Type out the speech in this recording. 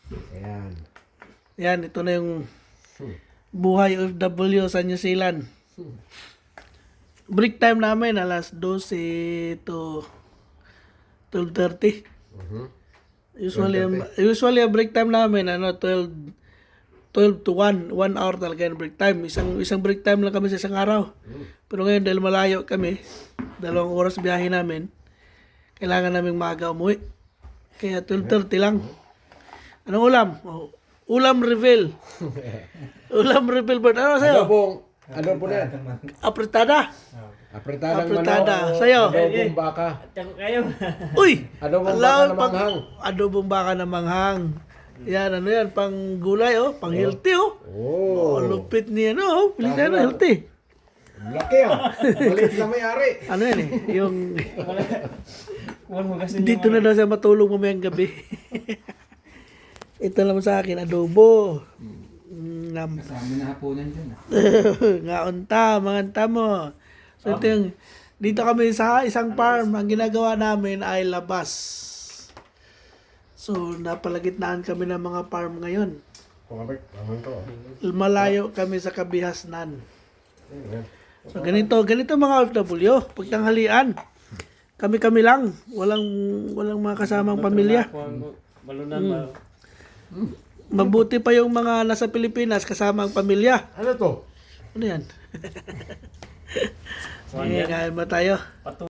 Ayan. Yan, ito na yung buhay OFW sa New Zealand. Break time namin alas 12 to 12:30. Usually ang break time namin 12 to 1 hour talaga yung break time. Isang break time lang kami sa isang araw. Pero ngayon dahil malayo kami, 2 oras biyahe namin, kailangan naming maaga umuwi. Kaya 12:30 lang. Anong ulam? Oh, ulam reveal. Ulam reveal, Bert. Ano sa'yo? Adobo na yan. Apretada. Apretadang Apretada. manok. Sa'yo? Adobong baka. Tago kayo. Uy! Adobong Alaw, baka na manghang. Adobong baka na manghang. Yan, ano yan, pang gulay, oh, pang healthy, oh. Oh. Lupit niya, no? Pilihan na, healthy. Laki ah. Maliit na may-ari. Ano yan eh, yung Huwag mo kasi dito na daw siya matulog mamayang gabi. Ito naman sa akin, adobo. Kasama na hapunan dyan. Nga unta, mga unta mo. So ito yung, dito kami sa isang farm, ang ginagawa namin ay labas. So napalagitnaan kami ng mga farm ngayon. Malayo kami sa kabihasnan. So ganito mga OFW, pagtanghalian. Kami lang, walang mga kasamang pamilya. Balunan. Mabuti pa yung mga nasa Pilipinas kasama ang pamilya. Ano to? Ano yan? Kain ba tayo?